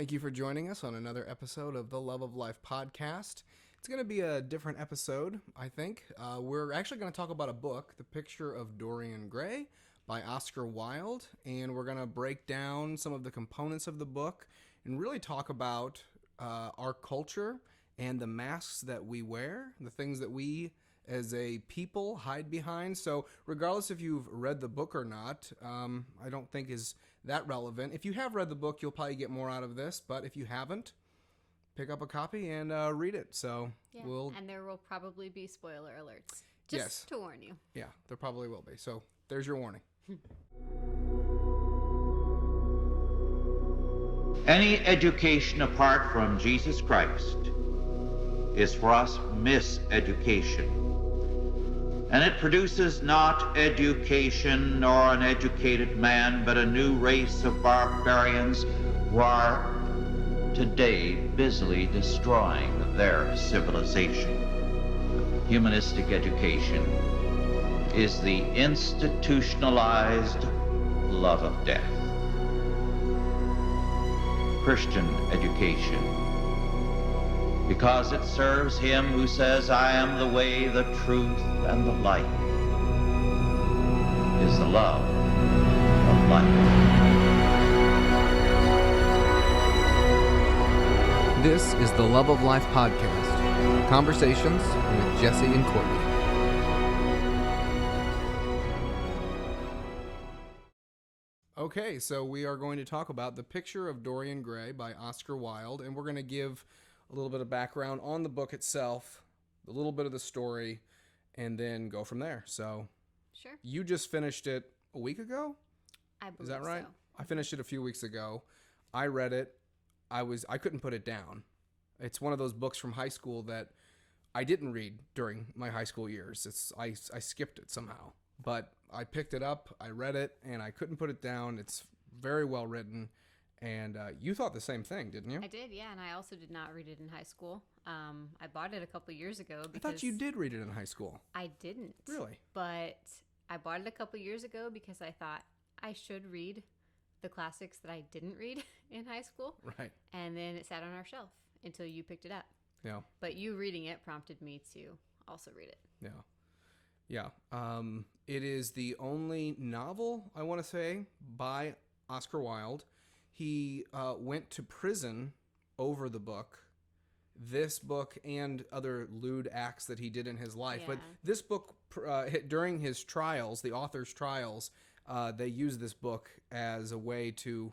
Thank you for joining us on another episode of the Love of Life podcast. It's going to be a different episode, I think. We're actually going to talk about a book, The Picture of Dorian Gray by Oscar Wilde, and we're going to break down some of the components of the book and really talk about our culture and the masks that we wear, the things that we as a people hide behind. So regardless if you've read the book or not, I don't think is that relevant. If you have read the book, you'll probably get more out of this, but if you haven't, pick up a copy and read it. So and there will probably be spoiler alerts. Just to warn you. Yeah, there probably will be. So there's your warning. Any education apart from Jesus Christ is for us miseducation. And it produces not education nor an educated man, but a new race of barbarians who are today busily destroying their civilization. Humanistic education is the institutionalized love of death. Christian education, because it serves him who says, I am the way, the truth, and the light, is the love of life. This is the Love of Life podcast. Conversations with Jesse and Courtney. Okay, so we are going to talk about The Picture of Dorian Gray by Oscar Wilde, and we're going to give a little bit of background on the book itself, a little bit of the story, and then go from there. So, Sure. You just finished it a week ago? I believe Is that right? so. I finished it a few weeks ago. I read it. I couldn't put it down. It's one of those books from high school that I didn't read during my high school years. I skipped it somehow. But I picked it up, I read it, and I couldn't put it down. It's very well written. And you thought the same thing, didn't you? I did, yeah, and I also did not read it in high school. I bought it a couple years ago because I thought you did read it in high school. I didn't. Really? But I bought it a couple years ago because I thought I should read the classics that I didn't read in high school. Right. And then it sat on our shelf until you picked it up. Yeah. But you reading it prompted me to also read it. Yeah. Yeah. It is the only novel, I want to say, by Oscar Wilde. He went to prison over the book, this book, and other lewd acts that he did in his life. Yeah. But this book, during his trials, the author's trials, they used this book as a way to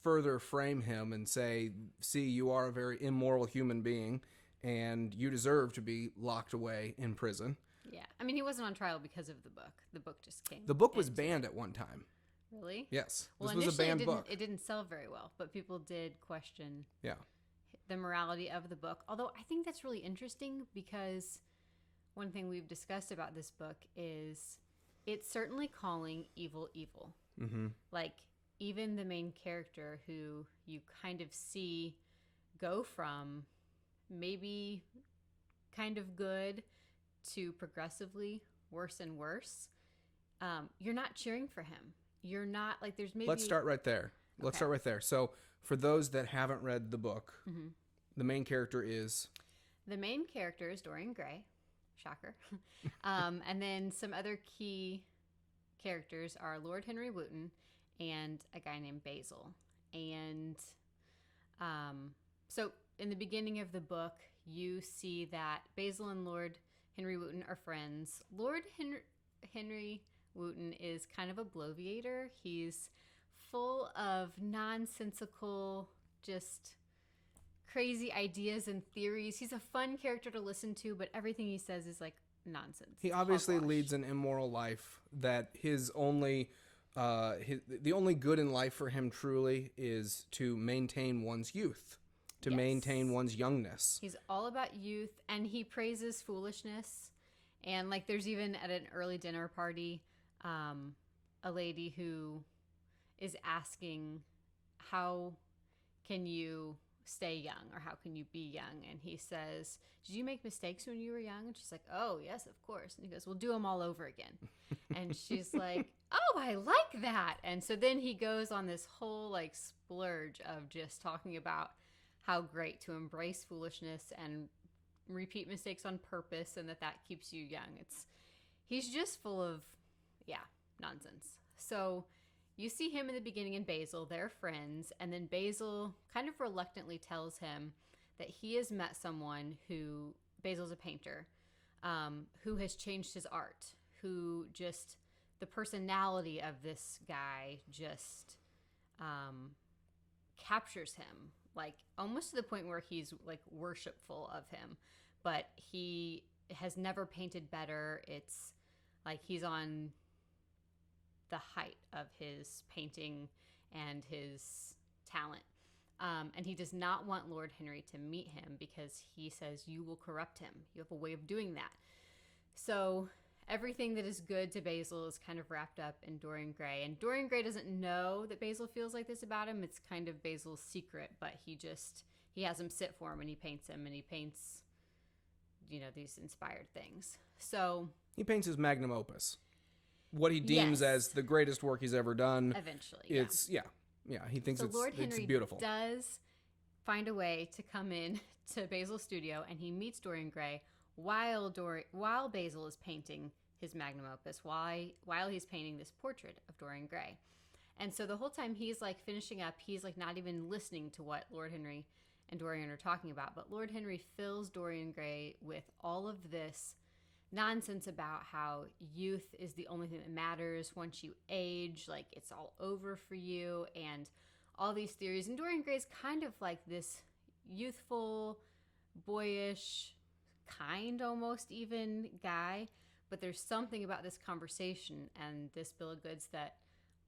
further frame him and say, see, you are a very immoral human being, and you deserve to be locked away in prison. Yeah. I mean, he wasn't on trial because of the book. The book just came. The book was banned at one time. Really? Yes. Well, this was a banned book. It didn't sell very well, but people did question the morality of the book. Although I think that's really interesting because one thing we've discussed about this book is it's certainly calling evil evil. Mm-hmm. Like, even the main character who you kind of see go from maybe kind of good to progressively worse and worse, you're not cheering for him. You're not, like, there's maybe... Let's start right there. Let's start right there. So, for those that haven't read the book, the main character is... The main character is Dorian Gray. Shocker. And then some other key characters are Lord Henry Wotton and a guy named Basil. And so, in the beginning of the book, you see that Basil and Lord Henry Wotton are friends. Lord Henry Wotton is kind of a bloviator. He's full of nonsensical, just crazy ideas and theories. He's a fun character to listen to, but everything he says is like nonsense. He obviously Hogwash. leads an immoral life that the only good in life for him truly is to maintain one's youth, to maintain one's youngness. He's all about youth, and he praises foolishness. And like, there's even at an early dinner party, a lady who is asking, how can you stay young, or how can you be young? And he says, did you make mistakes when you were young? And she's like, oh yes, of course. And he goes, well, do them all over again. And she's like, oh, I like that. And so then he goes on this whole like splurge of just talking about how great to embrace foolishness and repeat mistakes on purpose, and that keeps you young. He's just full of, nonsense. So you see him in the beginning in Basil, they're friends, and then Basil kind of reluctantly tells him that he has met someone who, Basil's a painter, who has changed his art, who just, the personality of this guy just captures him, like almost to the point where he's like worshipful of him, but he has never painted better. It's like he's on the height of his painting and his talent. And he does not want Lord Henry to meet him because he says, you will corrupt him. You have a way of doing that. So everything that is good to Basil is kind of wrapped up in Dorian Gray. And Dorian Gray doesn't know that Basil feels like this about him. It's kind of Basil's secret, but he has him sit for him and he paints him, and he paints, these inspired things. So he paints his magnum opus. What he deems as the greatest work he's ever done. Eventually. It's, he thinks Lord Henry it's beautiful. Does find a way to come in to Basil's studio, and he meets Dorian Gray while Basil is painting his magnum opus, while he's painting this portrait of Dorian Gray. And so the whole time he's like finishing up, he's like not even listening to what Lord Henry and Dorian are talking about. But Lord Henry fills Dorian Gray with all of this nonsense about how youth is the only thing that matters. Once you age, like it's all over for you, and all these theories. And Dorian Gray's kind of like this youthful, boyish, kind almost even guy, but there's something about this conversation and this bill of goods that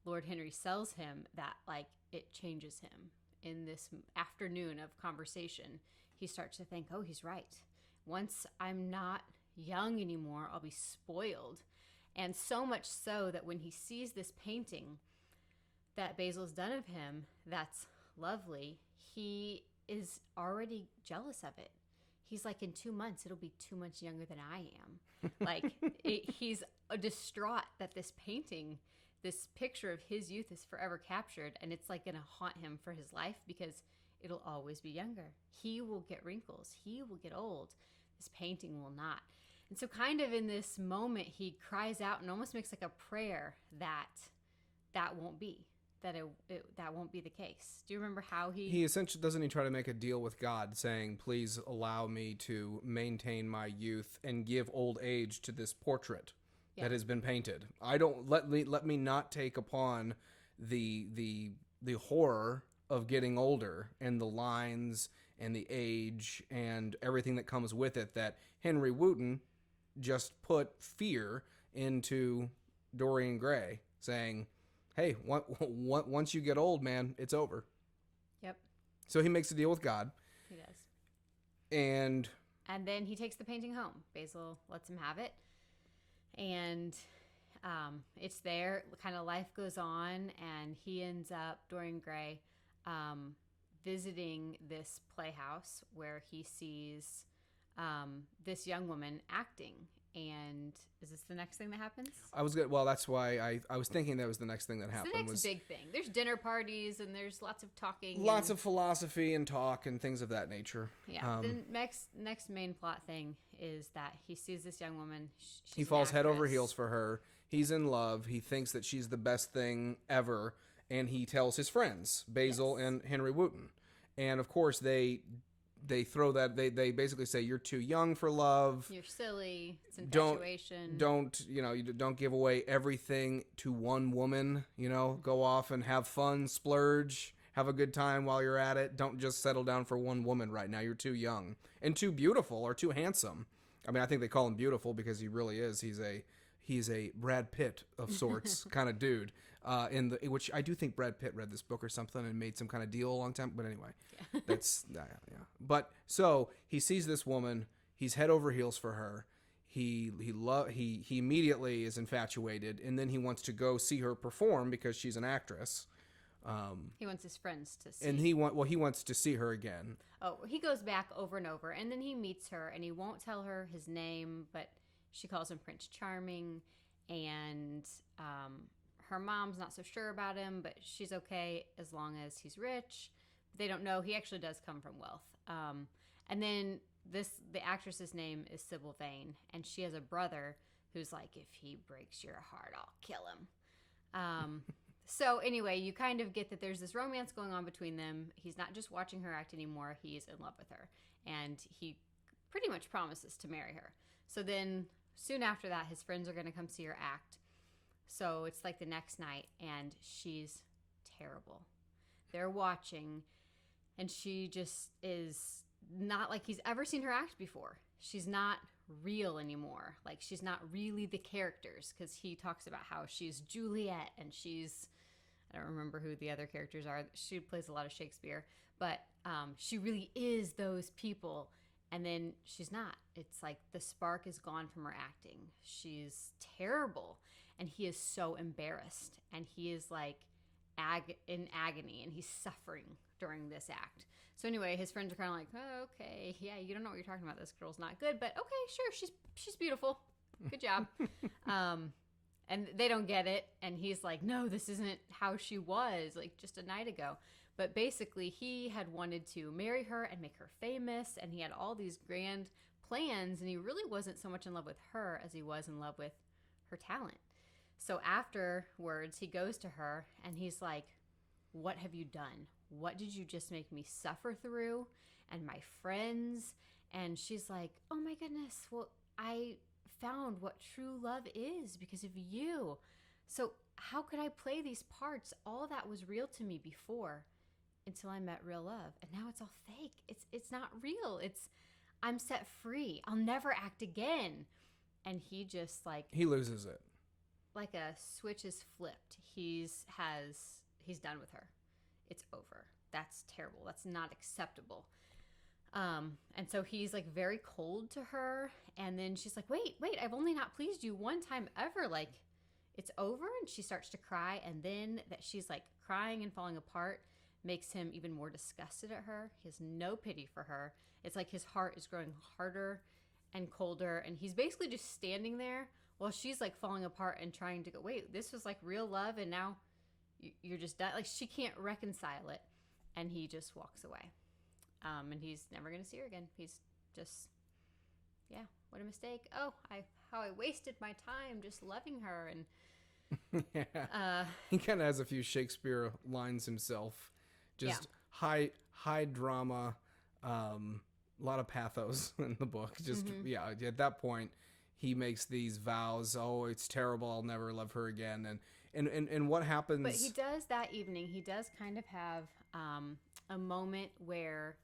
Lord Henry sells him that like it changes him. In this afternoon of conversation, he starts to think, oh, he's right. Once I'm not young anymore, I'll be spoiled. And so much so that when he sees this painting that Basil's done of him that's lovely, he is already jealous of it. He's like, in 2 months, it'll be 2 months younger than I am. Like, he's distraught that this painting, this picture of his youth is forever captured, and it's like going to haunt him for his life because it'll always be younger. He will get wrinkles. He will get old. This painting will not. And so kind of in this moment, he cries out and almost makes like a prayer that won't be. That won't be the case. Do you remember how he essentially doesn't he try to make a deal with God, saying, "Please allow me to maintain my youth and give old age to this portrait that has been painted. I don't let me not take upon the horror of getting older and the lines and the age and everything that comes with it." That Henry Wooten just put fear into Dorian Gray, saying, hey, once you get old, man, it's over. Yep. So he makes a deal with God. He does. And then he takes the painting home. Basil lets him have it. And it's there. Kind of life goes on. And he ends up, Dorian Gray, visiting this playhouse where he sees this young woman acting. And is this the next thing that happens? I was good. Well, that's why I was thinking that was the next thing that happened. The next big thing. There's dinner parties and there's lots of talking. Lots of philosophy and talk and things of that nature. Yeah. The next main plot thing is that he sees this young woman. He falls head over heels for her. He's in love. He thinks that she's the best thing ever. And he tells his friends, Basil and Henry Wooten. And of course, they throw that, they basically say, you're too young for love. You're silly. It's infatuation. You don't give away everything to one woman. Go off and have fun, splurge, have a good time while you're at it. Don't just settle down for one woman right now. You're too young and too beautiful or too handsome. I mean, I think they call him beautiful because he really is. He's a Brad Pitt of sorts kind of dude. Which I do think Brad Pitt read this book or something and made some kind of deal a long time. But anyway, that's yeah. But so he sees this woman. He's head over heels for her. He immediately is infatuated, and then he wants to go see her perform because she's an actress. He wants his friends to see. And he wants to see her again. Oh, he goes back over and over, and then he meets her, and he won't tell her his name, but she calls him Prince Charming, and her mom's not so sure about him, but she's okay as long as he's rich. They don't know he actually does come from wealth. And then the actress's name is Sybil Vane, and she has a brother who's like, if he breaks your heart, I'll kill him. So anyway, you kind of get that there's this romance going on between them. He's not just watching her act anymore. He's in love with her. And he pretty much promises to marry her. So then soon after that, his friends are going to come see her act. So it's like the next night, and she's terrible. They're watching, and she just is not like he's ever seen her act before. She's not real anymore. Like, she's not really the characters, because he talks about how she's Juliet, and she's, I don't remember who the other characters are. She plays a lot of Shakespeare, but she really is those people. And then she's not. It's like the spark is gone from her acting. She's terrible. And he is so embarrassed. And he is like in agony, and he's suffering during this act. So anyway, his friends are kind of like, oh, okay, yeah, you don't know what you're talking about. This girl's not good, but okay, sure, she's beautiful. Good job. And they don't get it. And he's like, no, this isn't how she was, like, just a night ago. But basically, he had wanted to marry her and make her famous, and he had all these grand plans, and he really wasn't so much in love with her as he was in love with her talent. So afterwards, he goes to her, and he's like, what have you done? What did you just make me suffer through? And my friends? And she's like, oh my goodness, well, I found what true love is because of you. So how could I play these parts? All that was real to me before, until I met real love. And now it's all fake. It's not real. I'm set free. I'll never act again. And he just like... He loses it. Like a switch is flipped. He's done with her. It's over. That's terrible. That's not acceptable. And so he's like very cold to her. And then she's like, wait, I've only not pleased you one time ever. Like, it's over. And she starts to cry. And then that she's like crying and falling apart makes him even more disgusted at her. He has no pity for her. It's like his heart is growing harder and colder. And he's basically just standing there while she's like falling apart and trying to go, wait, this was like real love. And now you're just done. Like, she can't reconcile it. And he just walks away. And he's never going to see her again. He's just, yeah, what a mistake. Oh, how I wasted my time just loving her. And yeah. He kind of has a few Shakespeare lines himself. Just high drama, a lot of pathos in the book. Just, yeah, at that point, he makes these vows. Oh, it's terrible. I'll never love her again. And what happens? But he does that evening. He does kind of have a moment where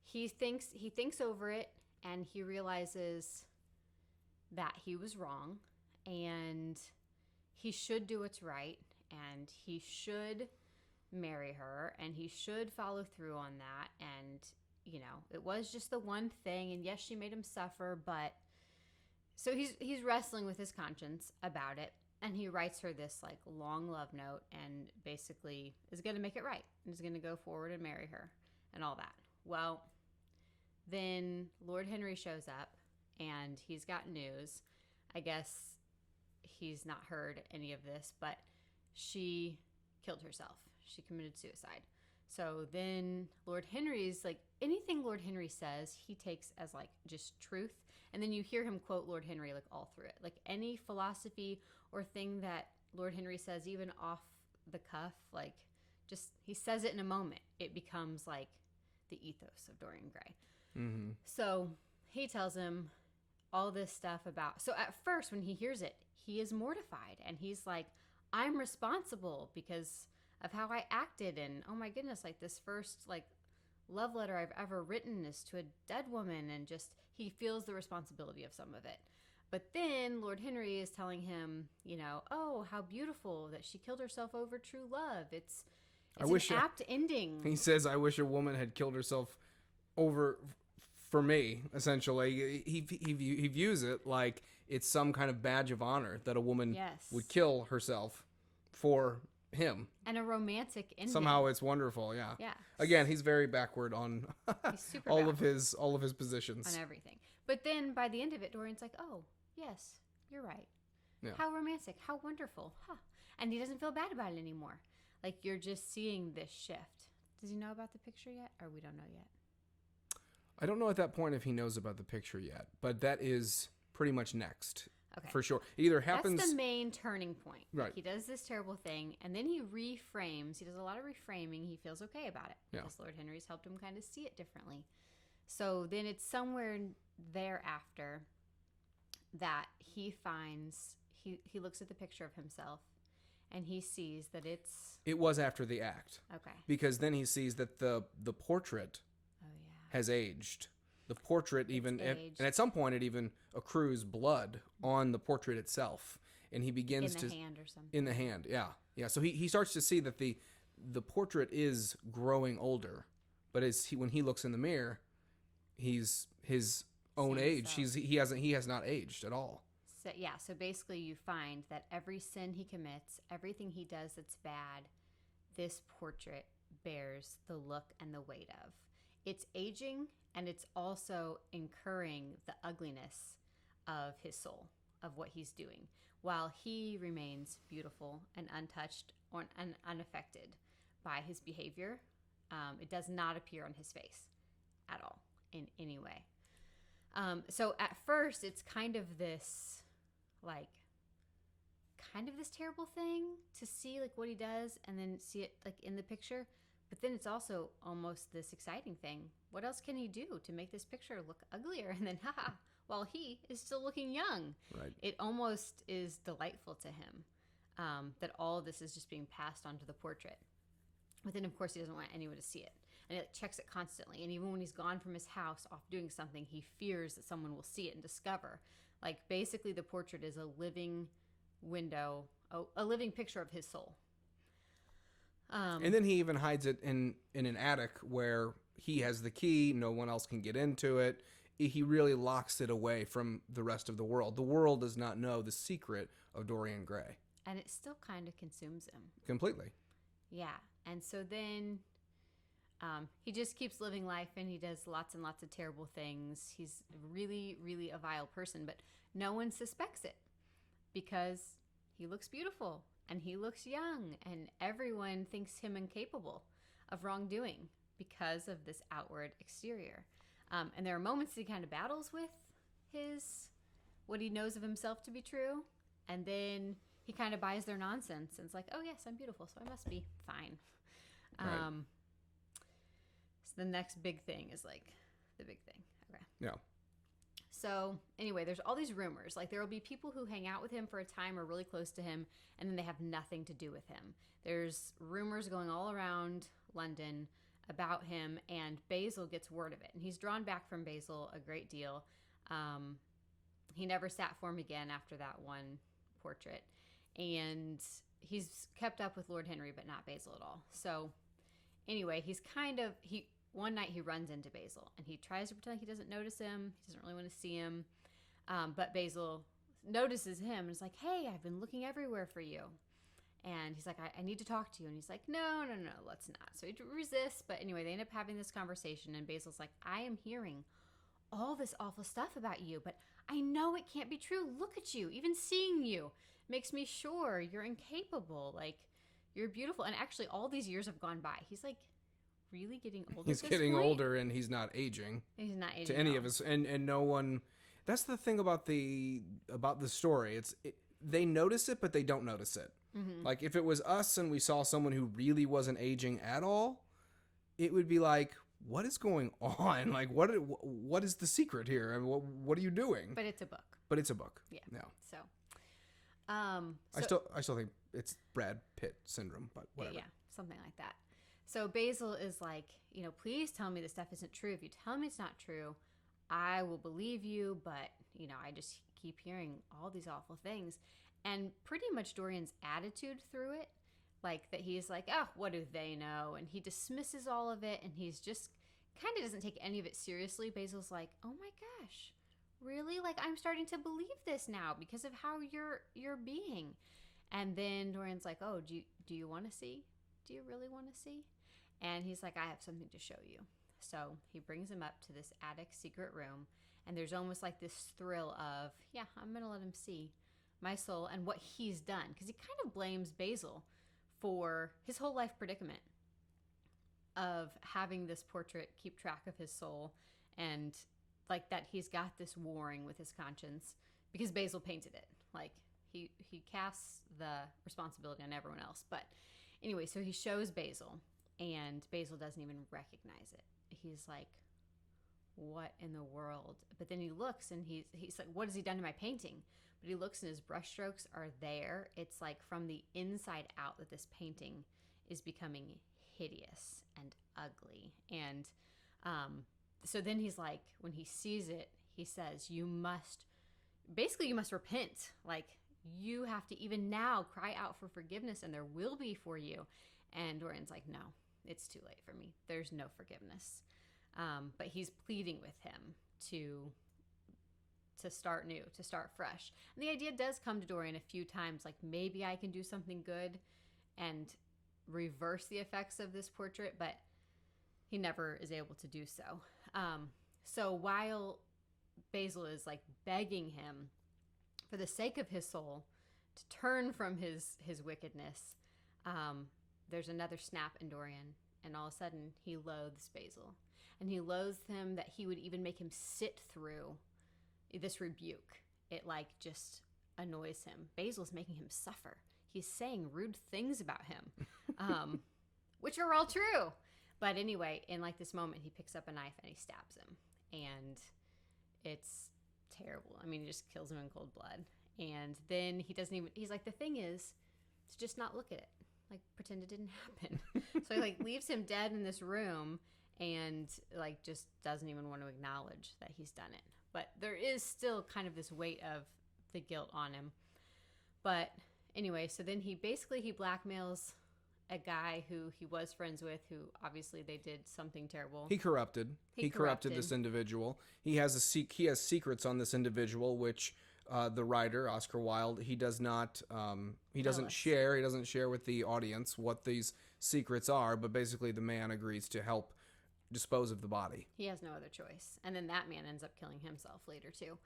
he thinks over it, and he realizes that he was wrong, and he should do what's right, and he should marry her, and he should follow through on that. And you know, it was just the one thing, and yes, she made him suffer, but so he's wrestling with his conscience about it. And he writes her this like long love note, and basically is going to make it right, and is going to go forward and marry her and all that. Well, then Lord Henry shows up, and he's got news. I guess he's not heard any of this, but she killed herself. She committed suicide. So then Lord Henry's like, anything Lord Henry says, he takes as like just truth. And then you hear him quote Lord Henry like all through it. Like any philosophy or thing that Lord Henry says, even off the cuff, like just he says it in a moment. It becomes like the ethos of Dorian Gray. Mm-hmm. So he tells him all this stuff about... So at first when he hears it, he is mortified. And he's like, I'm responsible because of how I acted. And oh my goodness, like this first like love letter I've ever written is to a dead woman. And just he feels the responsibility of some of it. But then Lord Henry is telling him, you know, oh, how beautiful that she killed herself over true love. It's an apt ending. He says, I wish a woman had killed herself over for me, essentially. He views it like it's some kind of badge of honor that a woman would kill herself for him. And a romantic ending. Somehow it's wonderful, yeah. Yeah. Again, he's very backward on all of his positions. On everything. But then by the end of it, Dorian's like, oh, yes, you're right. Yeah. How romantic. How wonderful. Huh. And he doesn't feel bad about it anymore. Like, you're just seeing this shift. Does he know about the picture yet? Or we don't know yet? I don't know at that point if he knows about the picture yet, but that is pretty much next. Okay. For sure. It either happens... That's the main turning point. Right. He does this terrible thing, and then he reframes. He does a lot of reframing. He feels okay about it. Yeah. Because Lord Henry's helped him kind of see it differently. So then it's somewhere thereafter that he finds... He looks at the picture of himself, and he sees that it's... It was after the act. Okay. Because then he sees that the portrait has aged. The portrait even, and at some point it even accrues blood on the portrait itself, and he begins in the hand or something. In the hand, yeah. So he starts to see that the portrait is growing older, but when he looks in the mirror, he's his own age. He has not aged at all. So basically you find that every sin he commits, everything he does that's bad, this portrait bears the look and the weight of. It's aging, and it's also incurring the ugliness of his soul, of what he's doing, while he remains beautiful and untouched and unaffected by his behavior. It does not appear on his face at all in any way. So at first, it's kind of this terrible thing to see like what he does and then see it like in the picture. But then it's also almost this exciting thing. What else can he do to make this picture look uglier? And then, while he is still looking young. Right. It almost is delightful to him that all of this is just being passed onto the portrait. But then, of course, he doesn't want anyone to see it. And he checks it constantly. And even when he's gone from his house off doing something, he fears that someone will see it and discover. Like, basically, the portrait is a living window, a living picture of his soul. And then he even hides it in an attic where he has the key. No one else can get into it. He really locks it away from the rest of the world. The world does not know the secret of Dorian Gray. And it still kind of consumes him. Completely. Yeah. And so then he just keeps living life, and he does lots and lots of terrible things. He's really, really a vile person, but no one suspects it because he looks beautiful. And he looks young, and everyone thinks him incapable of wrongdoing because of this outward exterior. And there are moments he kind of battles with what he knows of himself to be true, and then he kind of buys their nonsense and it's like, oh yes, I'm beautiful, so I must be fine. Right. So the next big thing is like the big thing. Okay. Yeah. So anyway, there's all these rumors. Like, there will be people who hang out with him for a time or really close to him, and then they have nothing to do with him. There's rumors going all around London about him, and Basil gets word of it. And he's drawn back from Basil a great deal. He never sat for him again after that one portrait. And he's kept up with Lord Henry, but not Basil at all. So anyway, one night he runs into Basil, and he tries to pretend he doesn't notice him. He doesn't really want to see him. But Basil notices him and is like, hey, I've been looking everywhere for you. And he's like, I need to talk to you. And he's like, no, let's not. So he resists. But anyway, they end up having this conversation, and Basil's like, I am hearing all this awful stuff about you, but I know it can't be true. Look at you. Even seeing you makes me sure you're incapable. Like, you're beautiful. And actually, all these years have gone by. He's like, really getting older. He's getting older, and he's not aging. He's not aging to any of us, and no one. That's the thing about the story. They notice it, but they don't notice it. Mm-hmm. Like, if it was us and we saw someone who really wasn't aging at all, it would be like, what is going on? Like, what is the secret here? I mean, what are you doing? But it's a book. Yeah. So, I still think it's Brad Pitt syndrome, but whatever. Yeah, something like that. So Basil is like, please tell me this stuff isn't true. If you tell me it's not true, I will believe you. But, I just keep hearing all these awful things. And pretty much Dorian's attitude through it, like that he's like, oh, what do they know? And he dismisses all of it. And he's just kind of doesn't take any of it seriously. Basil's like, oh my gosh, really? Like, I'm starting to believe this now because of how you're being. And then Dorian's like, oh, do you want to see? Do you really want to see? And he's like, I have something to show you. So he brings him up to this attic secret room. And there's almost like this thrill of, yeah, I'm going to let him see my soul and what he's done. Because he kind of blames Basil for his whole life predicament of having this portrait keep track of his soul, and like that he's got this warring with his conscience because Basil painted it. Like he casts the responsibility on everyone else. But anyway, so he shows Basil, and Basil doesn't even recognize it. He's like, what in the world? But then he looks, and he's like, what has he done to my painting? But he looks, and his brushstrokes are there. It's like from the inside out that this painting is becoming hideous and ugly. And so then he's like, when he sees it, he says, you must repent. Like, you have to even now cry out for forgiveness, and there will be for you. And Dorian's like, no, it's too late for me. There's no forgiveness. But he's pleading with him to start new, to start fresh. And the idea does come to Dorian a few times, like maybe I can do something good and reverse the effects of this portrait, but he never is able to do so. So while Basil is like begging him for the sake of his soul to turn from his wickedness, there's another snap in Dorian, and all of a sudden he loathes Basil. And he loathes him that he would even make him sit through this rebuke. It like just annoys him. Basil's making him suffer. He's saying rude things about him, which are all true. But anyway, in like this moment, he picks up a knife and he stabs him. And it's terrible. I mean, he just kills him in cold blood. And then he's like, the thing is to just not look at it. Like, pretend it didn't happen. So he like leaves him dead in this room and like just doesn't even want to acknowledge that he's done it. But there is still kind of this weight of the guilt on him. But anyway, so then he blackmails a guy who he was friends with, who obviously they did something terrible. He corrupted this individual. He has secrets on this individual, which the writer Oscar Wilde, he doesn't share with the audience what these secrets are, but basically the man agrees to help dispose of the body. He has no other choice. And then that man ends up killing himself later too.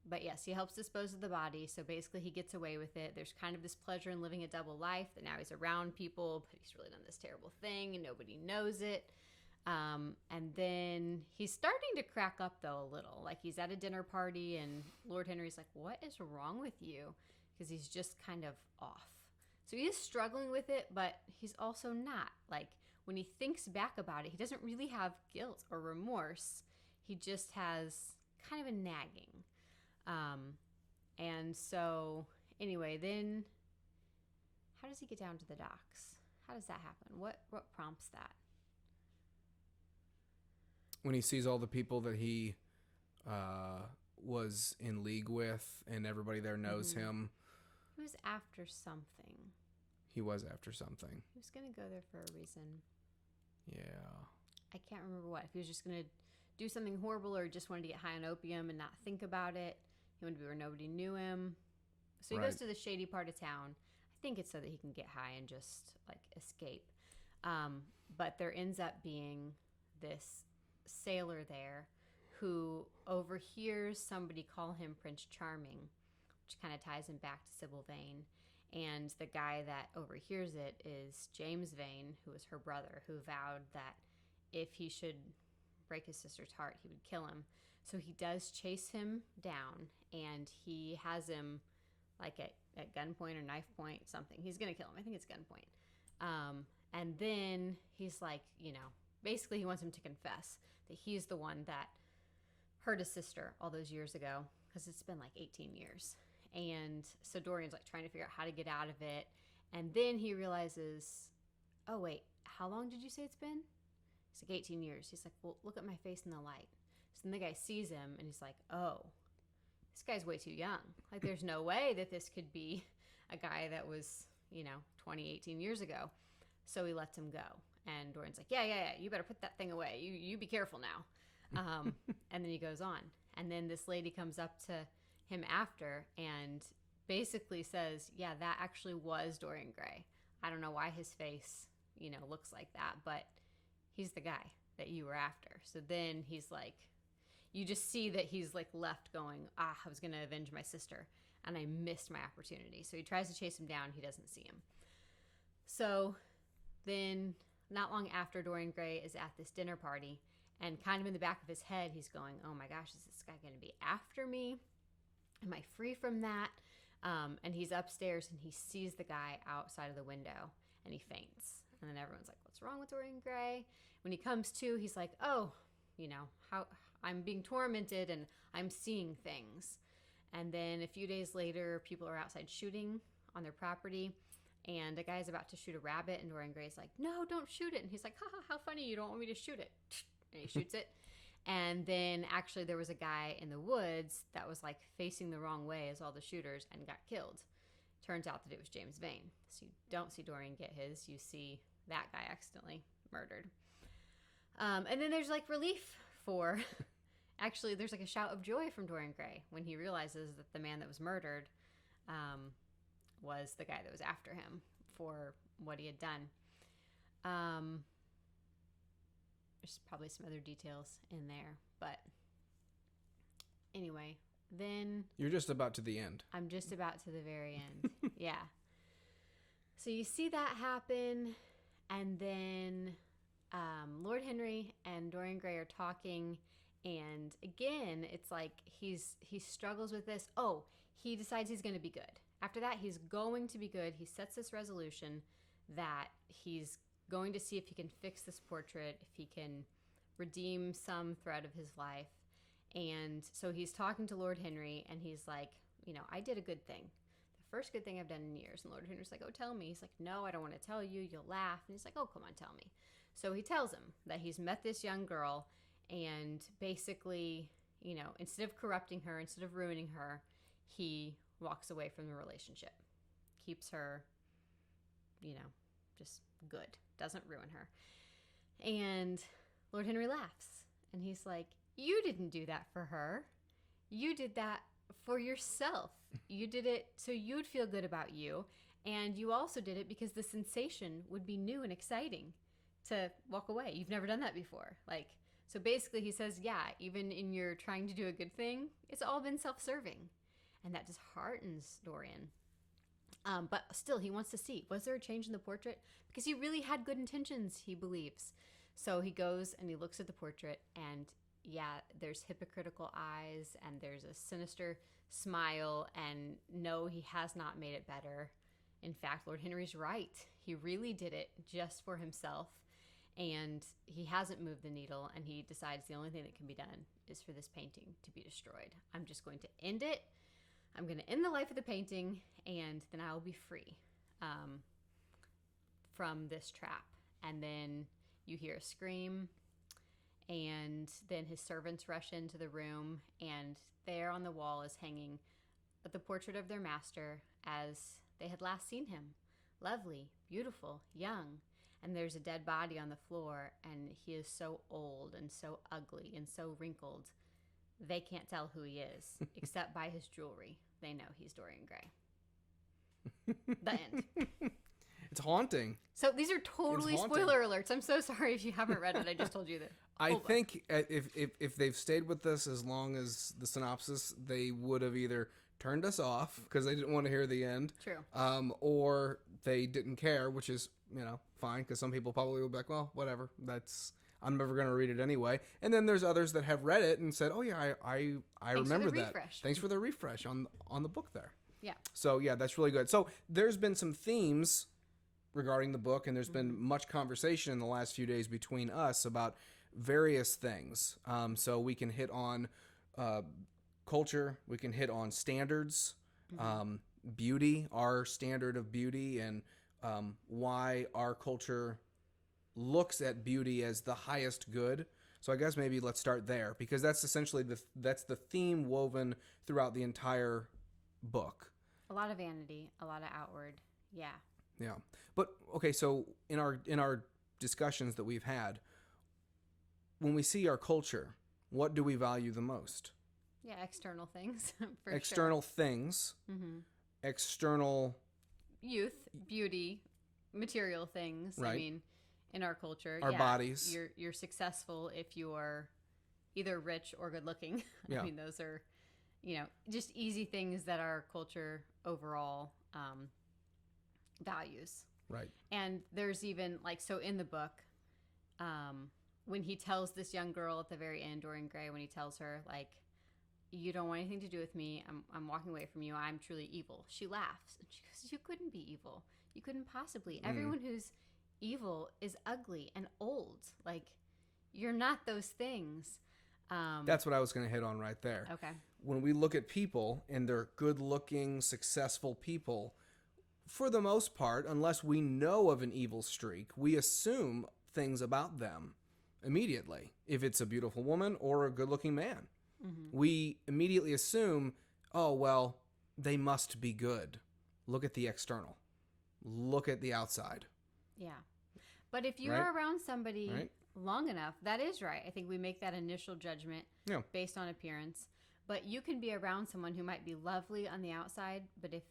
But yes, he helps dispose of the body. So basically he gets away with it. There's kind of this pleasure in living a double life, that now he's around people, but he's really done this terrible thing and nobody knows it. And then he's starting to crack up though a little. Like he's at a dinner party and Lord Henry's like, what is wrong with you? Because he's just kind of off. So he is struggling with it, but he's also not. Like when he thinks back about it, he doesn't really have guilt or remorse. He just has kind of a nagging. And so anyway, then how does he get down to the docks? How does that happen? What prompts that? When he sees all the people that he was in league with, and everybody there knows him. He was after something. He was after something. He was going to go there for a reason. Yeah. I can't remember what. If he was just going to do something horrible or just wanted to get high on opium and not think about it. He wanted to be where nobody knew him. So he goes to the shady part of town. I think it's so that he can get high and just like escape. But there ends up being this sailor there who overhears somebody call him Prince Charming, which kind of ties him back to Sybil Vane. And the guy that overhears it is James Vane, who was her brother, who vowed that if he should break his sister's heart, he would kill him. So he does chase him down, and he has him like at gunpoint or knife point, something. He's going to kill him. I think it's gunpoint. And then he's like, basically he wants him to confess that he's the one that hurt his sister all those years ago, because it's been like 18 years. And so Dorian's like trying to figure out how to get out of it. And then he realizes, oh wait, how long did you say it's been? He's like 18 years. He's like, well, look at my face in the light. So then the guy sees him and he's like, oh, this guy's way too young. Like there's no way that this could be a guy that was, 18 years ago. So he lets him go. And Dorian's like, yeah, you better put that thing away. You be careful now. And then he goes on. And then this lady comes up to him after and basically says, yeah, that actually was Dorian Gray. I don't know why his face, looks like that, but he's the guy that you were after. So then he's like, you just see that he's like left going, I was going to avenge my sister. and I missed my opportunity. So he tries to chase him down. He doesn't see him. So then not long after, Dorian Gray is at this dinner party, and kind of in the back of his head, he's going, oh my gosh, is this guy going to be after me? Am I free from that? And he's upstairs, and he sees the guy outside of the window, and he faints. And then everyone's like, what's wrong with Dorian Gray? When he comes to, he's like, oh, how I'm being tormented, and I'm seeing things. And then a few days later, people are outside shooting on their property, and a guy's about to shoot a rabbit, and Dorian Gray's like, no, don't shoot it. And he's like, haha, how funny, you don't want me to shoot it. And he shoots it. And then actually there was a guy in the woods that was like facing the wrong way as all the shooters and got killed. Turns out that it was James Vane. So you don't see Dorian get his, you see that guy accidentally murdered. And then there's like relief for, actually there's like a shout of joy from Dorian Gray when he realizes that the man that was murdered was the guy that was after him for what he had done. There's probably some other details in there, but anyway, then You're just about to the end. I'm just about to the very end. Yeah. So you see that happen, and then Lord Henry and Dorian Gray are talking, and again, it's like he struggles with this. Oh, he decides he's going to be good. After that, he's going to be good. He sets this resolution that he's going to see if he can fix this portrait, if he can redeem some thread of his life. And so he's talking to Lord Henry, and he's like, I did a good thing. The first good thing I've done in years. And Lord Henry's like, oh, tell me. He's like, no, I don't want to tell you. You'll laugh. And he's like, oh, come on, tell me. So he tells him that he's met this young girl, and basically, instead of corrupting her, instead of ruining her, he walks away from the relationship. Keeps her, just good. Doesn't ruin her. And Lord Henry laughs, and he's like, you didn't do that for her. You did that for yourself. You did it so you'd feel good about you, and you also did it because the sensation would be new and exciting to walk away. You've never done that before. So basically he says, yeah, even in your trying to do a good thing, it's all been self-serving. And that disheartens Dorian. But still, he wants to see, was there a change in the portrait? Because he really had good intentions, he believes. So he goes and he looks at the portrait, and yeah, there's hypocritical eyes, and there's a sinister smile, and no, he has not made it better. In fact, Lord Henry's right. He really did it just for himself, and he hasn't moved the needle, and he decides the only thing that can be done is for this painting to be destroyed. I'm just going to end it. I'm going to end the life of the painting, and then I will be free from this trap. And then you hear a scream, and then his servants rush into the room, and there on the wall is hanging the portrait of their master as they had last seen him. Lovely, beautiful, young. And there's a dead body on the floor, and he is so old and so ugly and so wrinkled. They can't tell who he is, except by his jewelry. They know he's Dorian Gray. The end. It's haunting. So these are totally spoiler alerts. I'm so sorry if you haven't read it. I just told you that. I think if they've stayed with us as long as the synopsis, they would have either turned us off because they didn't want to hear the end. True. Or they didn't care, which is, fine, because some people probably will be like, well, whatever. I'm never going to read it anyway. And then there's others that have read it and said, oh yeah, I remember that. Thanks for the refresh on the book there. Yeah. So yeah, that's really good. So there's been some themes regarding the book, and there's been much conversation in the last few days between us about various things. So we can hit on culture, we can hit on standards, beauty, our standard of beauty, and why our culture looks at beauty as the highest good. So I guess maybe let's start there, because that's essentially that's the theme woven throughout the entire book. A lot of vanity, a lot of outward. Yeah. Yeah. But okay, so in our discussions that we've had, when we see our culture, what do we value the most? Yeah, external things. External things. Mm-hmm. External youth, beauty, material things. Right. I mean, in our culture, our bodies. You're successful if you are either rich or good looking. Yeah. I mean, those are just easy things that our culture overall values. Right. And there's even so in the book, when he tells this young girl at the very end, Dorian Gray, when he tells her you don't want anything to do with me, I'm walking away from you, I'm truly evil, she laughs and she goes, you couldn't be evil, you couldn't possibly. Everyone who's evil is ugly and old. You're not those things. That's what I was going to hit on right there. Okay. When we look at people and they're good-looking, successful people, for the most part, unless we know of an evil streak, we assume things about them immediately. If it's a beautiful woman or a good-looking man, we immediately assume, oh, well, they must be good. Look at the external. Look at the outside. Yeah. But if you are around somebody long enough, that is right. I think we make that initial judgment based on appearance. But you can be around someone who might be lovely on the outside, but if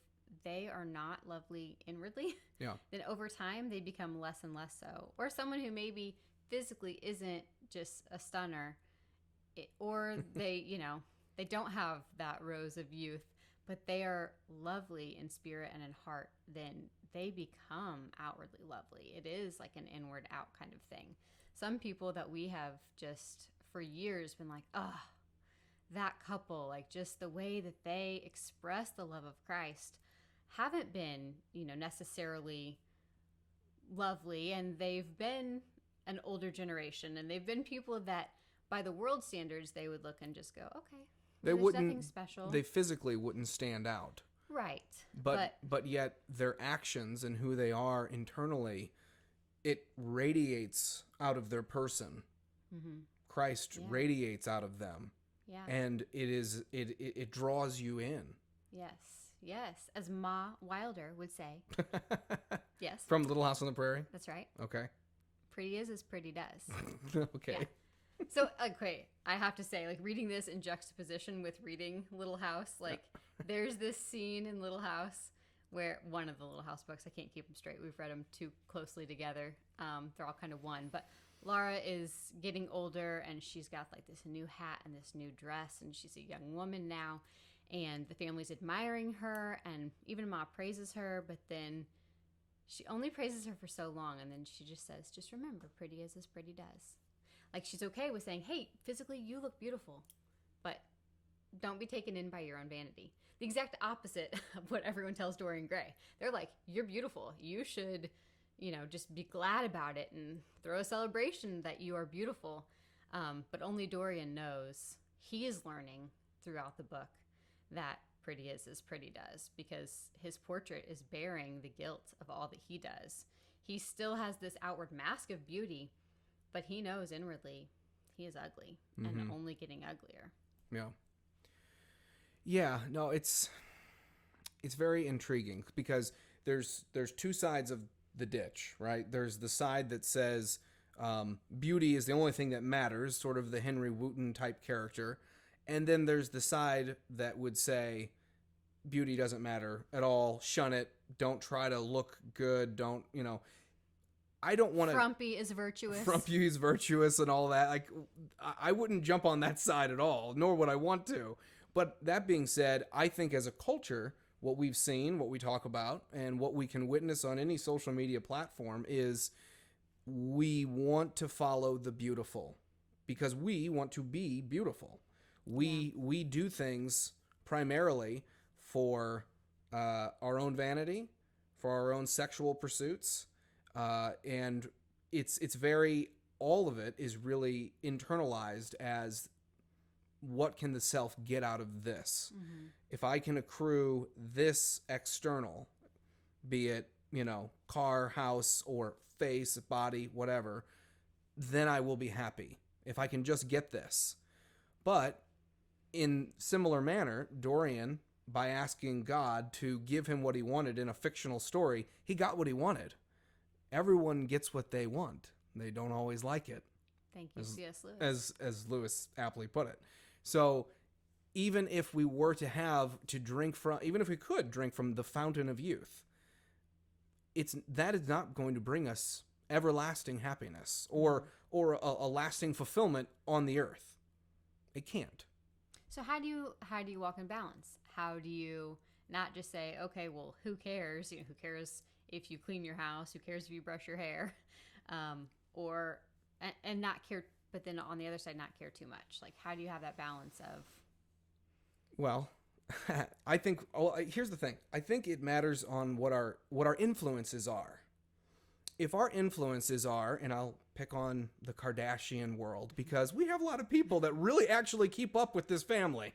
they are not lovely inwardly, then over time they become less and less so. Or someone who maybe physically isn't just a stunner, or they, they don't have that rose of youth, but they are lovely in spirit and in heart, then they become outwardly lovely. It is like an inward out kind of thing. Some people that we have just for years been like, oh, that couple, just the way that they express the love of Christ, haven't been, necessarily lovely, and they've been an older generation, and they've been people that by the world standards they would look and just go, okay, there's nothing special. They physically wouldn't stand out. Right. But yet their actions and who they are internally, it radiates out of their person. Mm-hmm. Christ radiates out of them. Yeah. And it draws you in. Yes. As Ma Wilder would say. Yes. From Little House on the Prairie? That's right. Okay. Pretty is as pretty does. Okay. Yeah. So, okay, I have to say, reading this in juxtaposition with reading Little House, there's this scene in Little House where one of the Little House books, I can't keep them straight. We've read them too closely together. They're all kind of one. But Laura is getting older, and she's got this new hat and this new dress, and she's a young woman now, and the family's admiring her, and even Ma praises her, but then she only praises her for so long, and then she just says, just remember, pretty is as pretty does. She's okay with saying, hey, physically you look beautiful, but don't be taken in by your own vanity. The exact opposite of what everyone tells Dorian Gray. They're like, you're beautiful. You should, just be glad about it and throw a celebration that you are beautiful. But only Dorian knows. He is learning throughout the book that pretty is as pretty does, because his portrait is bearing the guilt of all that he does. He still has this outward mask of beauty, but he knows inwardly he is ugly and only getting uglier. Yeah. Yeah, no, it's very intriguing because there's two sides of the ditch, right? There's the side that says beauty is the only thing that matters, sort of the Henry Wooten type character. And then there's the side that would say beauty doesn't matter at all, shun it, don't try to look good, don't, I don't want to... Frumpy is virtuous. Frumpy is virtuous and all that. I wouldn't jump on that side at all, nor would I want to. But that being said, I think as a culture, what we've seen, what we talk about, and what we can witness on any social media platform is we want to follow the beautiful because we want to be beautiful. We do things primarily for our own vanity, for our own sexual pursuits, and it's very, all of it is really internalized as what can the self get out of this? Mm-hmm. If I can accrue this external, be it, car, house, or face, body, whatever, then I will be happy. If I can just get this. But in similar manner, Dorian, by asking God to give him what he wanted in a fictional story, he got what he wanted. Everyone gets what they want. They don't always like it. Thank you, C.S. Lewis. As Lewis aptly put it. So even if we were to have to drink from, even if we could drink from the fountain of youth, that is not going to bring us everlasting happiness or a lasting fulfillment on the earth. It can't. So how do you walk in balance? How do you not just say, okay, well, who cares? Who cares if you clean your house? Who cares if you brush your hair? Or and not care, but then on the other side, not care too much. Like, how do you have that balance of? Well, I think here's the thing. I think it matters on what our influences are. If our influences are, and I'll pick on the Kardashian world because we have a lot of people that really actually keep up with this family,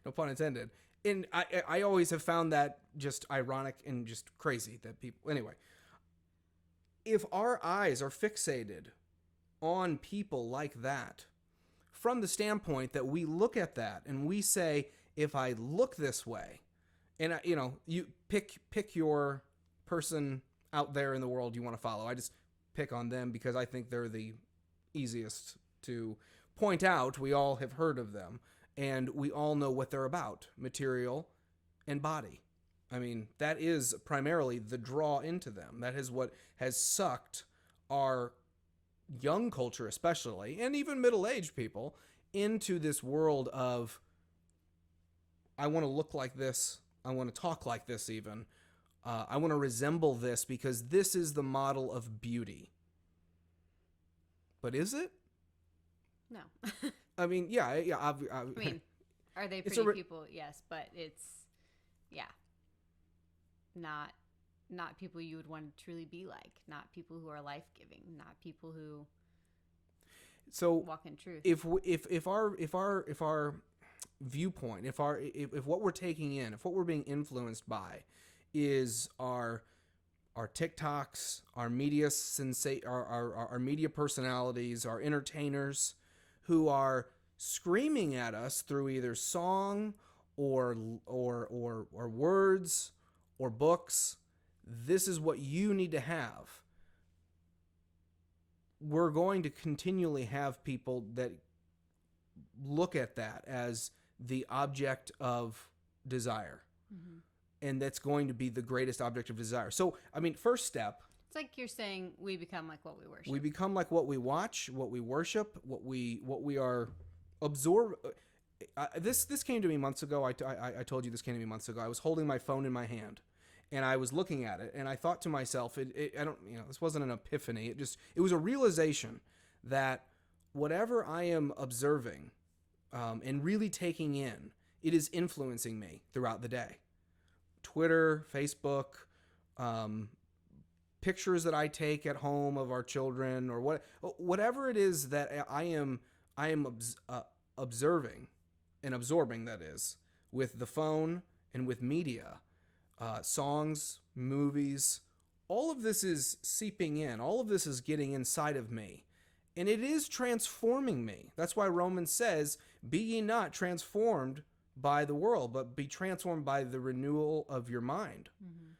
no pun intended. And I always have found that just ironic and just crazy that people, anyway, if our eyes are fixated on people like that, from the standpoint that we look at that and we say, if I look this way, and you pick your person out there in the world you want to follow. I just pick on them because I think they're the easiest to point out. We all have heard of them, and we all know what they're about: material and body. I mean, that is primarily the draw into them. That is what has sucked our young culture, especially, and even middle-aged people, into this world of, I want to look like this, I want to talk like this even, I want to resemble this because this is the model of beauty. But is it? No. I mean, yeah. I mean, are they pretty people? Yes, but it's, not people you would want to truly be like, not people who are life-giving, not people who walk in truth. If our viewpoint, if what we're taking in, if what we're being influenced by is our TikToks, our media our media personalities, our entertainers who are screaming at us through either song or words or books, this is what you need to have. We're going to continually have people that look at that as the object of desire. Mm-hmm. And that's going to be the greatest object of desire. So, I mean, first step. It's like you're saying we become like what we worship. We become like what we watch, what we worship, what we are absorb. This came to me months ago. I told you this came to me months ago. I was holding my phone in my hand, and I was looking at it, and I thought to myself, this wasn't an epiphany. It was a realization that whatever I am observing and really taking in, it is influencing me throughout the day. Twitter, Facebook, pictures that I take at home of our children, or whatever it is that I am observing and absorbing, that is, with the phone and with media, songs, movies, all of this is seeping in. All of this is getting inside of me, and it is transforming me. That's why Romans says, "Be ye not transformed by the world, but be transformed by the renewal of your mind." Mm-hmm.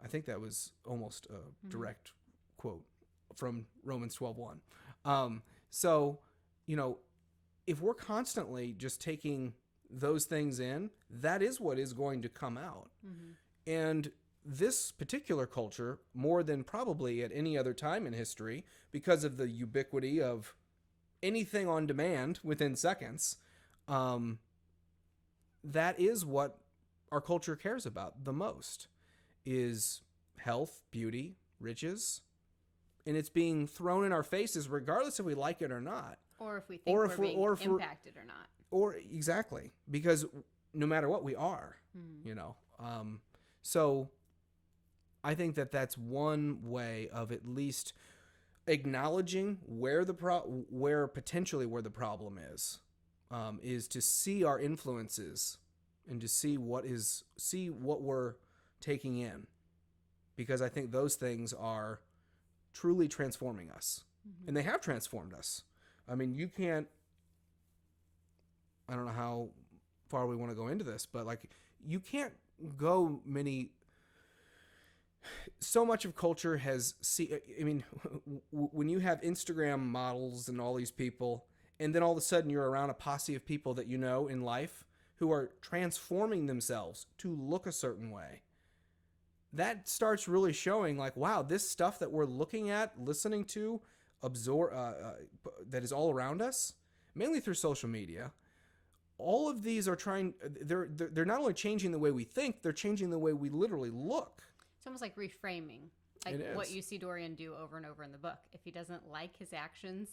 I think that was almost a direct quote from Romans 12:1. So, if we're constantly just taking those things in, that is what is going to come out. Mm-hmm. And this particular culture, more than probably at any other time in history, because of the ubiquity of anything on demand within seconds, that is what our culture cares about the most, is health, beauty, riches, and it's being thrown in our faces regardless if we like it or not. Or if we think we're being impacted or not. Or exactly, because no matter what, we are, So I think that's one way of at least acknowledging where potentially where the problem is to see our influences and to see what we're taking in, because I think those things are truly transforming us, and they have transformed us. I mean, I don't know how far we want to go into this, but you can't go so much of culture when you have Instagram models and all these people, and then all of a sudden you're around a posse of people that in life who are transforming themselves to look a certain way, that starts really showing wow, this stuff that we're looking at, listening to, absorb, that is all around us, mainly through social media, all of these are they're not only changing the way we think, they're changing the way we literally look. It's almost like reframing, like what you see Dorian do over and over in the book. If he doesn't like his actions,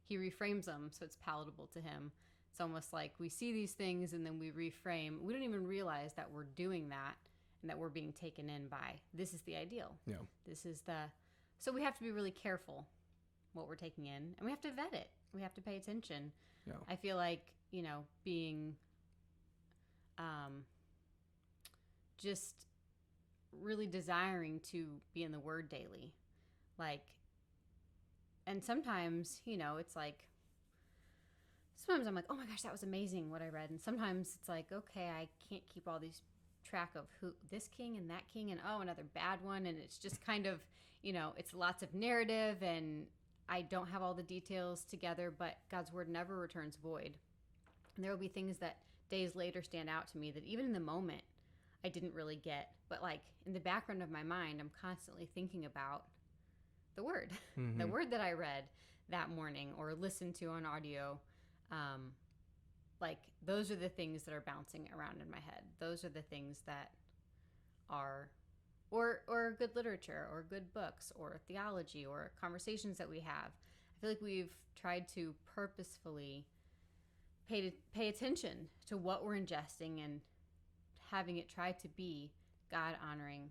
he reframes them so it's palatable to him. It's almost like we see these things and then we reframe. We don't even realize that we're doing that and that we're being taken in by, this is the ideal. Yeah. So we have to be really careful what we're taking in, and we have to vet it. We have to pay attention. Yeah. I feel like, being just really desiring to be in the Word daily. And sometimes, it's like, sometimes I'm like, oh my gosh, that was amazing what I read. And sometimes it's like, okay, I can't keep all these track of this king and that king and another bad one. And it's just kind of, it's lots of narrative and I don't have all the details together, but God's word never returns void. And there will be things that days later stand out to me that even in the moment I didn't really get, but like in the background of my mind, I'm constantly thinking about the word, the word that I read that morning or listened to on audio. Like those are the things that are bouncing around in my head. Those are the things that are, or good literature or good books or theology or conversations that we have. I feel like we've tried to purposefully pay attention to what we're ingesting and having it try to be God-honoring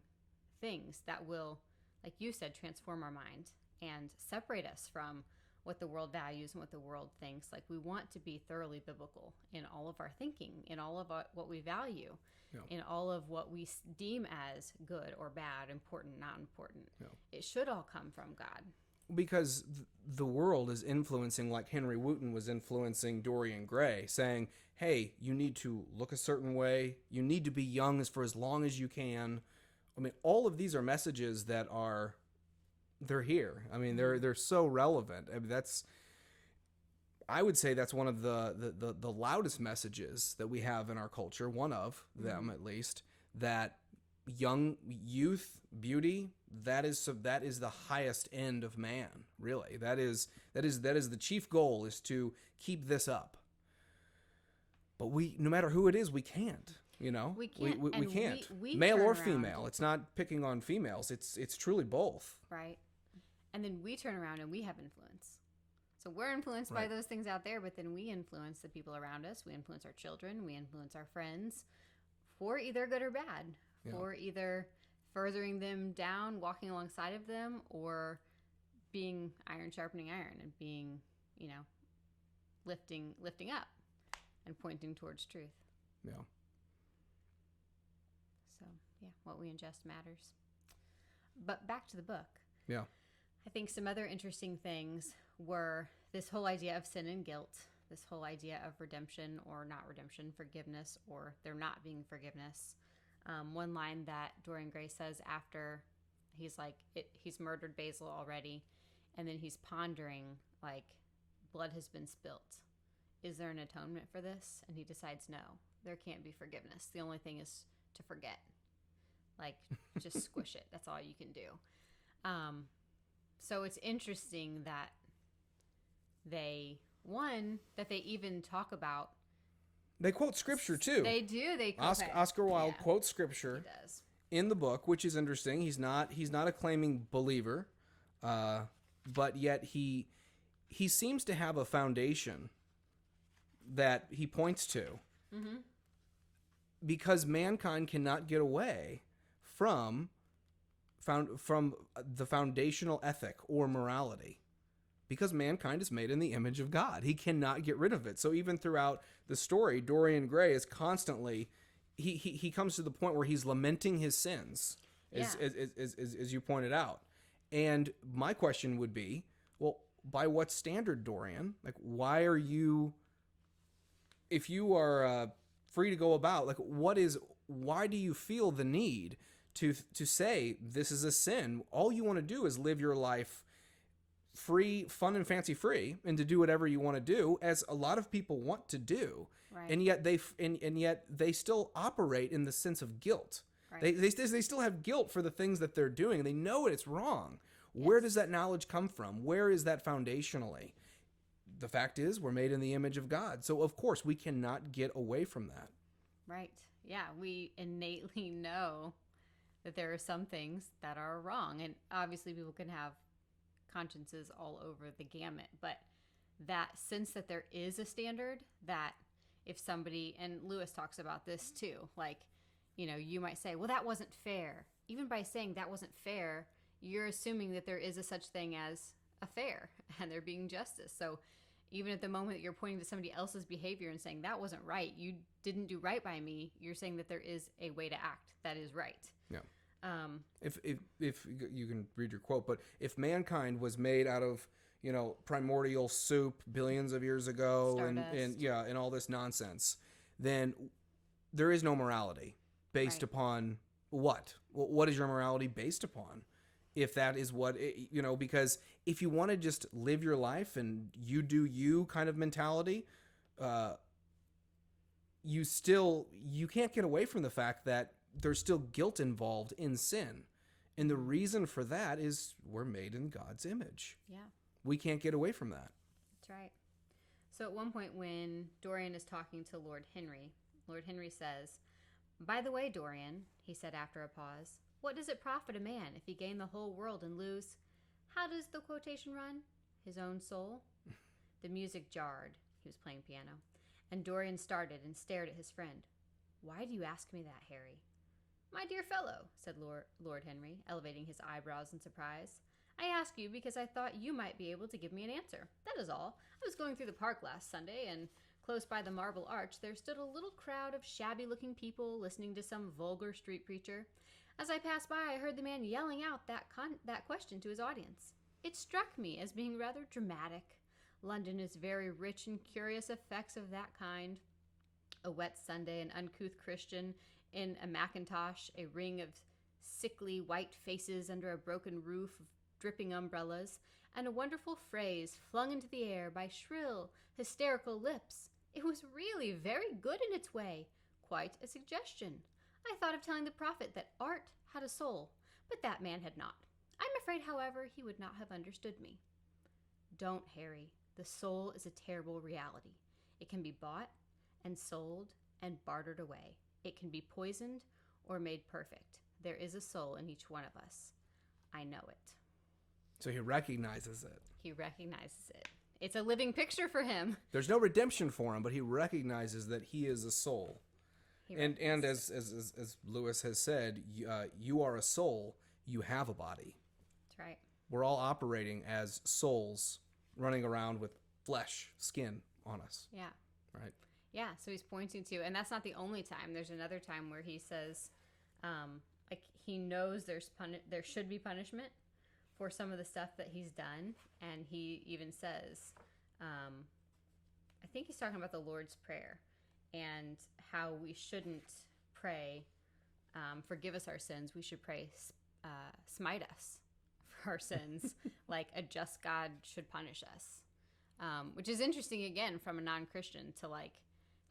things that will, like you said, transform our mind and separate us from what the world values and what the world thinks. Like we want to be thoroughly biblical in all of our thinking, in all of what we value, in all of what we deem as good or bad, important, not important. It should all come from God. Because the world is influencing, like Henry Wooten was influencing Dorian Gray, saying, hey, you need to look a certain way. You need to be young for as long as you can. I mean, all of these are messages that they're here. I mean, they're so relevant. I mean, I would say that's one of the loudest messages that we have in our culture, one of them at least, that youth, beauty, that is the highest end of man, really. That is the chief goal, is to keep this up. But no matter who it is, we can't. We can't. We can't. We male turn or around. female. It's not picking on females. It's truly both. Right. And then we turn around and we have influence. So we're influenced by those things out there, but then we influence the people around us. We influence our children. We influence our friends for either good or bad, for either furthering them down, walking alongside of them, or being iron sharpening iron and being, lifting up and pointing towards truth. Yeah. So, what we ingest matters. But back to the book. Yeah. I think some other interesting things were this whole idea of sin and guilt, this whole idea of redemption or not redemption, forgiveness or there not being forgiveness. One line that Dorian Gray says after he's like, he's murdered Basil already, and then he's pondering, like, blood has been spilt. Is there an atonement for this? And he decides, no, there can't be forgiveness. The only thing is to forget. Like, just squish it. That's all you can do. So it's interesting that they even talk about. They quote scripture too. They do. They Oscar Wilde quotes scripture he does. in the book, which is interesting. He's not a claiming believer, but yet he seems to have a foundation that he points to, because mankind cannot get away from the foundational ethic or morality, because mankind is made in the image of God. He cannot get rid of it. So even throughout the story, Dorian Gray is constantly, he comes to the point where he's lamenting his sins, as you pointed out. And my question would be, well, by what standard, Dorian? Like, why are you, if you are free to go about, like, why do you feel the need to say this is a sin? All you want to do is live your life free, fun and fancy free, and to do whatever you want to do, as a lot of people want to do. Right. And yet they still operate in the sense of guilt. Right. They still have guilt for the things that they're doing. They know it's wrong. Yes. Where does that knowledge come from? Where is that foundationally? the fact is, we're made in the image of God. So, of course, we cannot get away from that. Right. Yeah, we innately know that there are some things that are wrong. And obviously people can have consciences all over the gamut. But that sense that there is a standard, that if somebody, and Lewis talks about this too, like, you know, you might say, well, that wasn't fair. Even by saying that wasn't fair, you're assuming that there is a such thing as a fair and there being justice. So even at the moment that you're pointing to somebody else's behavior and saying that wasn't right, you didn't do right by me, you're saying that there is a way to act that is right. Yeah. If you can read your quote, but if mankind was made out of, you know, primordial soup billions of years ago, and all this nonsense, then there is no morality based upon what? What is your morality based upon? If that is what, you know, because if you want to just live your life and you do you kind of mentality, you can't get away from the fact that there's still guilt involved in sin. And the reason for that is we're made in God's image. Yeah. We can't get away from that. That's right. So at one point when Dorian is talking to Lord Henry says, "By the way, Dorian," he said after a pause, "what does it profit a man if he gain the whole world and lose," how does the quotation run? "His own soul?" The music jarred. He was playing piano. And Dorian started and stared at his friend. "Why do you ask me that, Harry?" "My dear fellow," said Lord Henry, elevating his eyebrows in surprise, "I ask you because I thought you might be able to give me an answer. That is all. I was going through the park last Sunday, and close by the Marble Arch there stood a little crowd of shabby-looking people listening to some vulgar street preacher. As I passed by, I heard the man yelling out that question to his audience. It struck me as being rather dramatic. London is very rich in curious effects of that kind. A wet Sunday, an uncouth Christian in a mackintosh, a ring of sickly white faces under a broken roof of dripping umbrellas, and a wonderful phrase flung into the air by shrill, hysterical lips. It was really very good in its way, quite a suggestion. I thought of telling the prophet that art had a soul, but that man had not. I'm afraid, however, he would not have understood me." "Don't, Harry. The soul is a terrible reality. It can be bought and sold and bartered away. It can be poisoned or made perfect. There is a soul in each one of us. I know it." So he recognizes it. He recognizes it. It's a living picture for him. There's no redemption for him, but he recognizes that he is a soul. And as Lewis has said, you are a soul, you have a body. That's right. We're all operating as souls running around with flesh, skin on us. Yeah. Right. Yeah, so he's pointing to, and that's not the only time. There's another time where he says, like, he knows there should be punishment for some of the stuff that he's done, and he even says, I think he's talking about the Lord's Prayer and how we shouldn't pray, forgive us our sins. We should pray, smite us for our sins, like a just God should punish us, which is interesting, again, from a non-Christian to, like,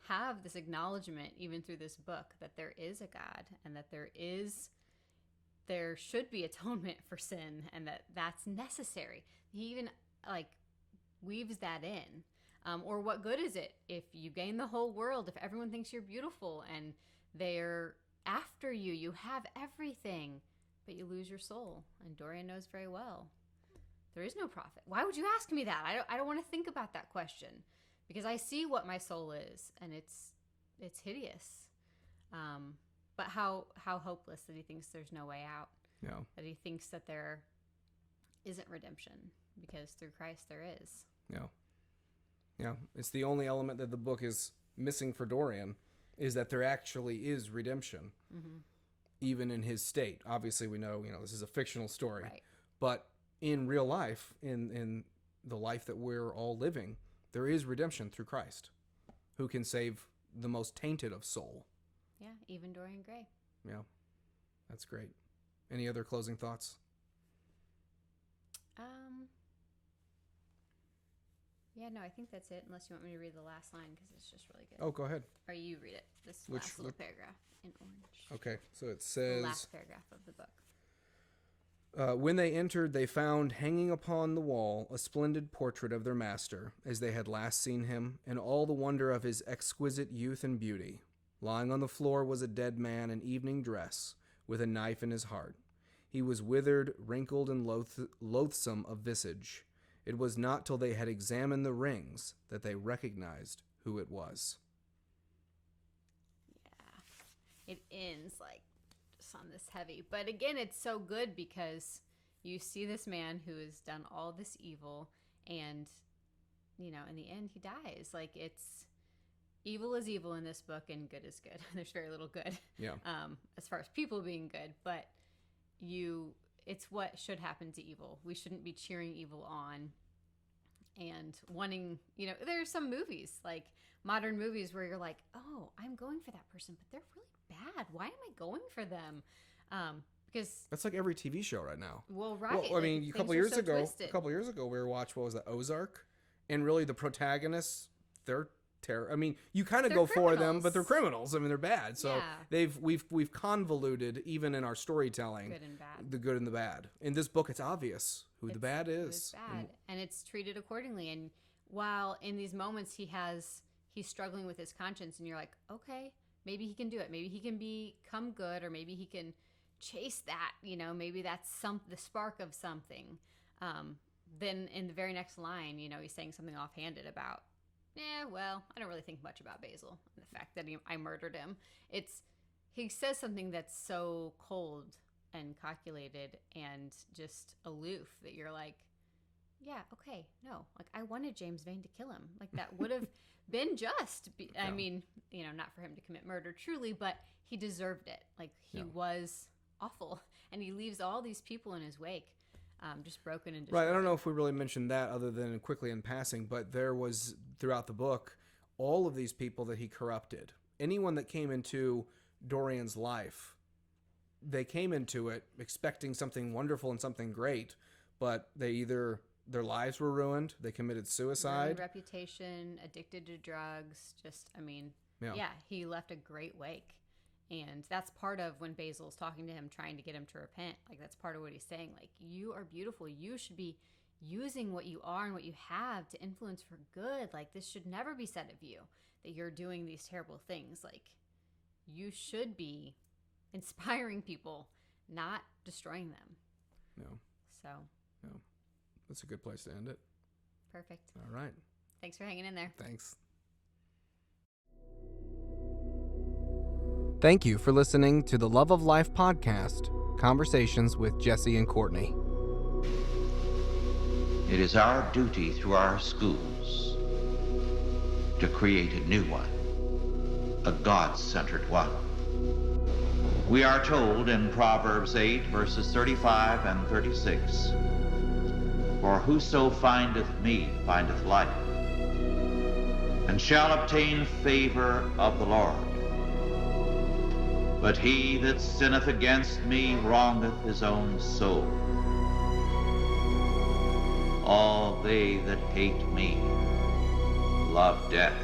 have this acknowledgement even through this book that there is a God and that there should be atonement for sin and that that's necessary. He even, like, weaves that in. Or what good is it if you gain the whole world, if everyone thinks you're beautiful and they're after you, you have everything, but you lose your soul? And Dorian knows very well there is no profit. Why would you ask me that? I don't want to think about that question because I see what my soul is and it's hideous. But how hopeless that he thinks there's no way out. No. That he thinks that there isn't redemption because through Christ there is. No. Yeah, it's the only element that the book is missing for Dorian is that there actually is redemption, even in his state. Obviously, we know, this is a fictional story, right. But in real life, in the life that we're all living, there is redemption through Christ, who can save the most tainted of soul. Yeah, even Dorian Gray. Yeah, that's great. Any other closing thoughts? Yeah, no, I think that's it, unless you want me to read the last line, because it's just really good. Oh, go ahead. Or you read it, this last little paragraph in orange. Okay, so it says... The last paragraph of the book. When they entered, they found hanging upon the wall a splendid portrait of their master, as they had last seen him, in all the wonder of his exquisite youth and beauty. Lying on the floor was a dead man in evening dress, with a knife in his heart. He was withered, wrinkled, and loathsome of visage. It was not till they had examined the rings that they recognized who it was. Yeah, it ends like just on this heavy. But again, it's so good because you see this man who has done all this evil, and in the end, he dies. Like, it's evil is evil in this book, and good is good. There's very little good. Yeah. As far as people being good, but it's what should happen to evil. We shouldn't be cheering evil on and wanting, there's some movies, like modern movies, where you're like, oh, I'm going for that person, but they're really bad. Why am I going for them? Because that's like every TV show right now. Well, right. Well, I mean, a couple years ago, we were watching, what was that, Ozark? And really the protagonists, they're terror. I mean, you kind of go criminals. For them, but they're criminals. I mean, they're bad. So we've convoluted, even in our storytelling, good and bad. The good and the bad. In this book, it's obvious who the bad is. Who's bad. And it's treated accordingly. And while in these moments he's struggling with his conscience, and you're like, okay, maybe he can do it. Maybe he can become good, or maybe he can chase that. Maybe that's the spark of something. Then in the very next line, he's saying something offhanded about, well, I don't really think much about Basil and the fact that I murdered him. He says something that's so cold and calculated and just aloof that you're like, yeah, okay, no. Like, I wanted James Vane to kill him. Like, that would have been just. I mean, not for him to commit murder truly, but he deserved it. Like, he was awful. And he leaves all these people in his wake. Just broken and destroyed. Right. I don't know if we really mentioned that other than quickly in passing, but there was, throughout the book, all of these people that he corrupted. Anyone that came into Dorian's life, they came into it expecting something wonderful and something great, but their lives were ruined. They committed suicide. Ruined reputation, addicted to drugs. He left a great wake. And that's part of when Basil's talking to him, trying to get him to repent. Like, that's part of what he's saying. Like, you are beautiful. You should be using what you are and what you have to influence for good. Like, this should never be said of you, that you're doing these terrible things. Like, you should be inspiring people, not destroying them. No. So. No. That's a good place to end it. Perfect. All right. Thanks for hanging in there. Thanks. Thank you for listening to the Love of Life podcast, Conversations with Jesse and Courtney. It is our duty through our schools to create a new one, a God-centered one. We are told in Proverbs 8, verses 35 and 36, "For whoso findeth me findeth life, and shall obtain favor of the Lord. But he that sinneth against me wrongeth his own soul. All they that hate me love death.